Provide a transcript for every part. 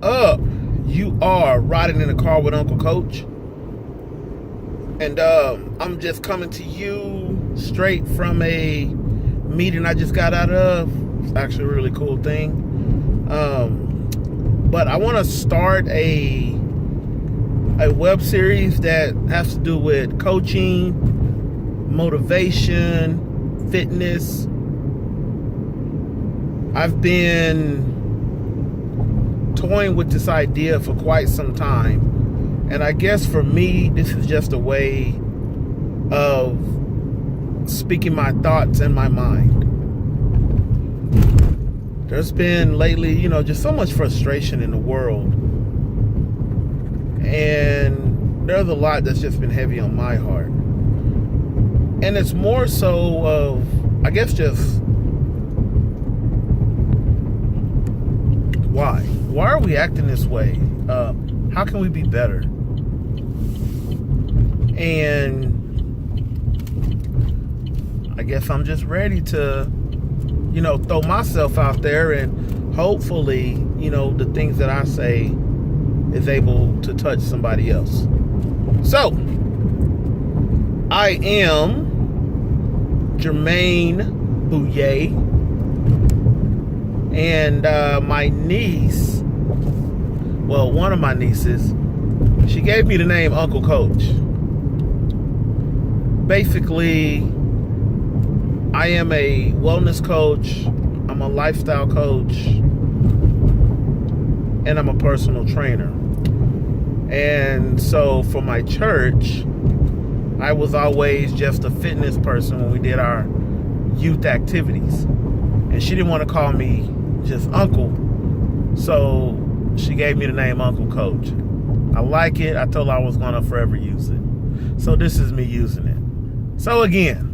up? You are riding in the car with Uncle Coach, and I'm just coming to you straight from a meeting I just got out of. It's actually a really cool thing. But I want to start a web series that has to do with coaching, motivation, fitness. I've been toying with this idea for quite some time, and I guess for me this is just a way of speaking my thoughts and my mind. There's been lately, just so much frustration in the world, and there's a lot that's just been heavy on my heart, and it's more so of, I guess, just why are we acting this way? How can we be better? And I guess I'm just ready to, throw myself out there, and hopefully, the things that I say is able to touch somebody else. So, I am Jermaine Bouye, and my niece, well, one of my nieces, she gave me the name Uncle Coach. Basically, I am a wellness coach, I'm a lifestyle coach, and I'm a personal trainer. And so for my church, I was always just a fitness person when we did our youth activities. And she didn't want to call me just Uncle, so she gave me the name Uncle Coach. I like it. I told her I was going to forever use it. So this is me using it. So again,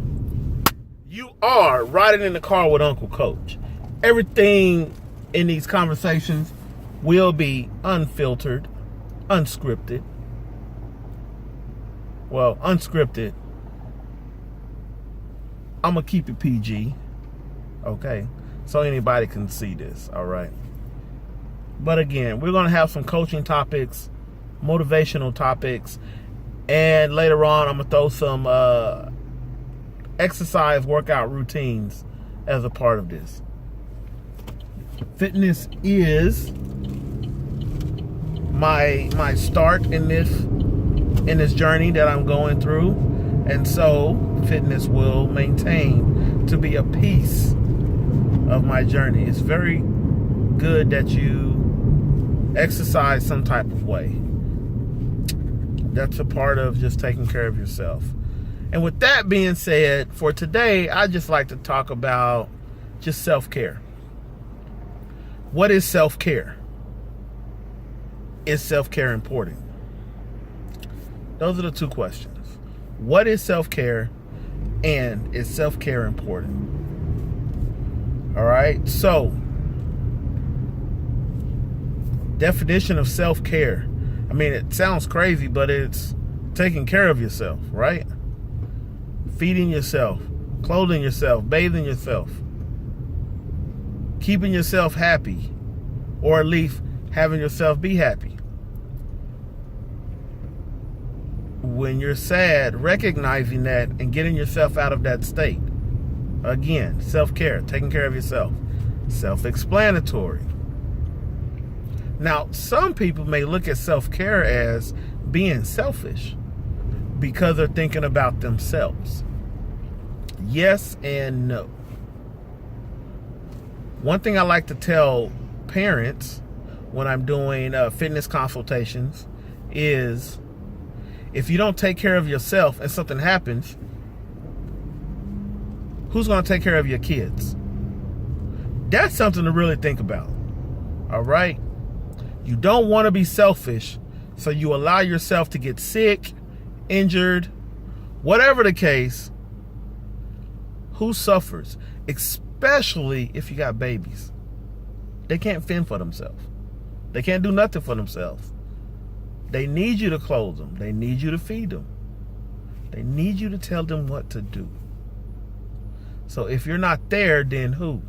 you are riding in the car with Uncle Coach. Everything in these conversations will be unfiltered, unscripted. Well, unscripted. I'm going to keep it PG. Okay? So anybody can see this, all right? But again, we're going to have some coaching topics, motivational topics, and later on I'm going to throw some exercise workout routines as a part of this. Fitness is my start in this journey that I'm going through, and so fitness will maintain to be a piece of my journey. It's very good that you exercise some type of way. That's a part of just taking care of yourself. And with that being said, for today, I just like to talk about just self-care. What is self-care? Is self-care important? Those are the two questions. What is self-care, and is self-care important? All right, so definition of self-care. I mean, it sounds crazy, but it's taking care of yourself, right? Feeding yourself, clothing yourself, bathing yourself, keeping yourself happy, or at least having yourself be happy. When you're sad, recognizing that and getting yourself out of that state. Again, self-care, taking care of yourself. Self-explanatory. Now, some people may look at self-care as being selfish because they're thinking about themselves. Yes and no. One thing I like to tell parents when I'm doing fitness consultations is, if you don't take care of yourself and something happens, who's going to take care of your kids? That's something to really think about. All right? You don't want to be selfish, so you allow yourself to get sick, injured, whatever the case. Who suffers? Especially if you got babies. They can't fend for themselves. They can't do nothing for themselves. They need you to clothe them. They need you to feed them. They need you to tell them what to do. So if you're not there, then who?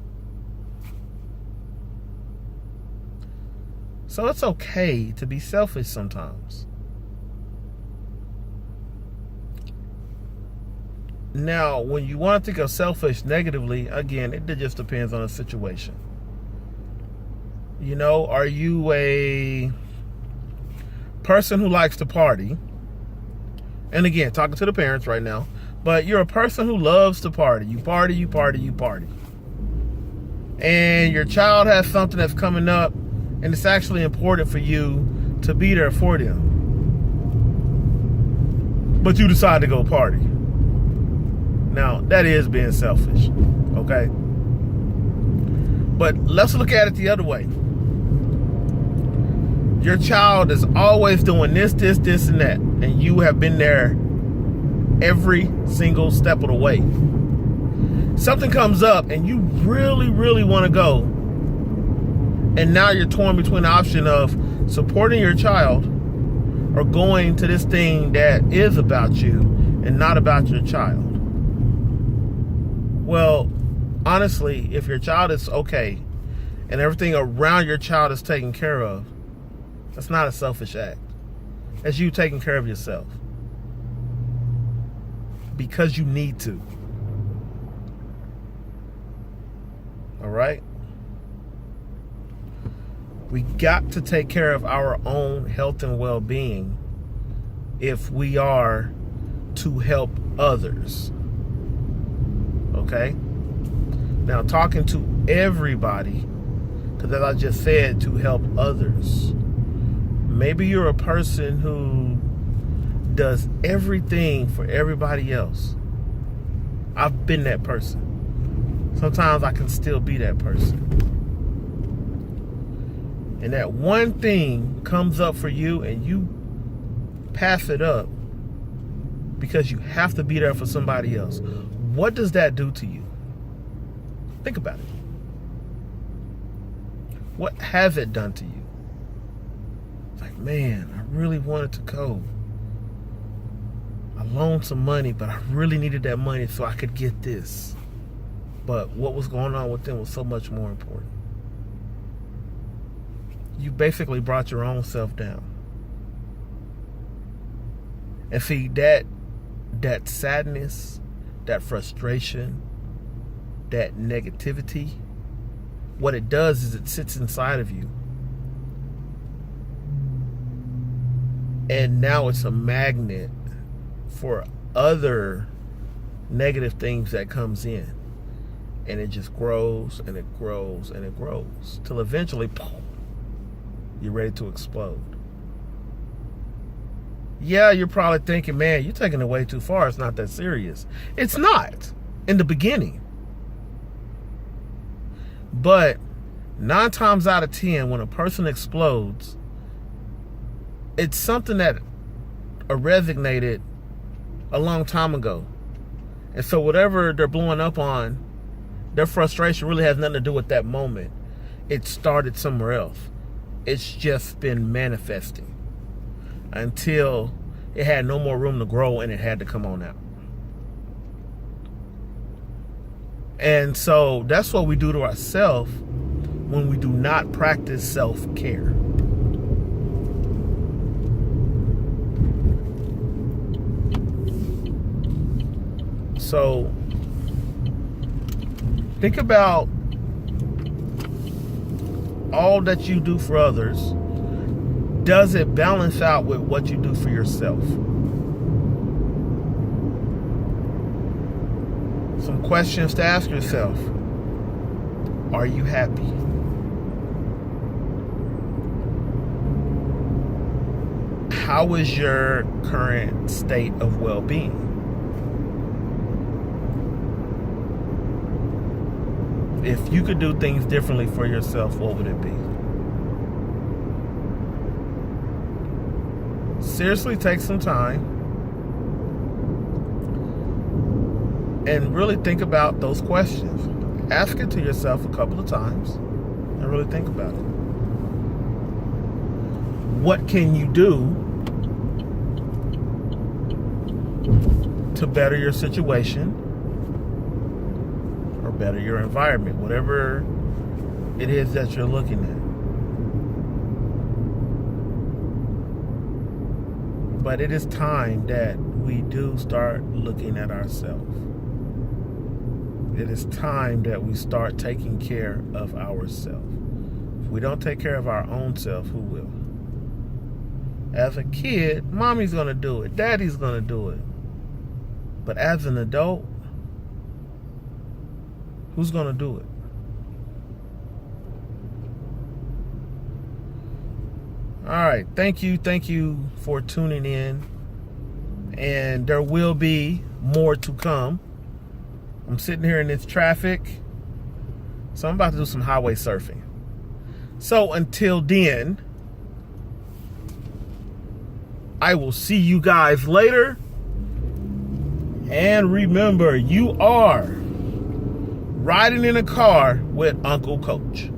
So it's okay to be selfish sometimes. Now, when you want to think of selfish negatively, again, it just depends on the situation. You know, are you a person who likes to party? And again, talking to the parents right now, but you're a person who loves to party. You party, you party, you party. And your child has something that's coming up, and it's actually important for you to be there for them. But you decide to go party. Now, that is being selfish, okay? But let's look at it the other way. Your child is always doing this, and that, and you have been there every single step of the way. Something comes up and you really, really want to go, and now you're torn between the option of supporting your child or going to this thing that is about you and not about your child. Well, honestly, if your child is okay and everything around your child is taken care of, that's not a selfish act. That's you taking care of yourself. Because you need to. All right? We got to take care of our own health and well-being if we are to help others. Okay? Now, talking to everybody, because as I just said, to help others. Maybe you're a person who does everything for everybody else. I've been that person. Sometimes I can still be that person. And that one thing comes up for you and you pass it up because you have to be there for somebody else. What does that do to you? Think about it. What has it done to you? It's like, man, I really wanted to go. I loaned some money, but I really needed that money so I could get this. But what was going on with them was so much more important. You basically brought your own self down. And see, that sadness, that frustration, that negativity, what it does is it sits inside of you. And now it's a magnet for other negative things that comes in. And it just grows and it grows and it grows till eventually, boom, you're ready to explode. Yeah, you're probably thinking, man, you're taking it way too far. It's not that serious. It's not in the beginning. But 9 times out of 10, when a person explodes, it's something that resonated a long time ago. And so whatever they're blowing up on, their frustration really has nothing to do with that moment. It started somewhere else. It's just been manifesting until it had no more room to grow and it had to come on out. And so that's what we do to ourselves when we do not practice self-care. So think about all that you do for others. Does it balance out with what you do for yourself? Some questions to ask yourself. Are you happy? How is your current state of well-being? If you could do things differently for yourself, what would it be? Seriously, take some time and really think about those questions. Ask it to yourself a couple of times and really think about it. What can you do to better your situation or better your environment, whatever it is that you're looking But it is time that we do start looking at ourselves. It is time that we start taking care of ourselves. If we don't take care of our own self, who will? As a kid, mommy's going to do it. Daddy's going to do it. But as an adult, who's going to do it? All right. Thank you for tuning in. And there will be more to come. I'm sitting here in this traffic, so I'm about to do some highway surfing. So until then, I will see you guys later. And remember, you are riding in a car with Uncle Coach.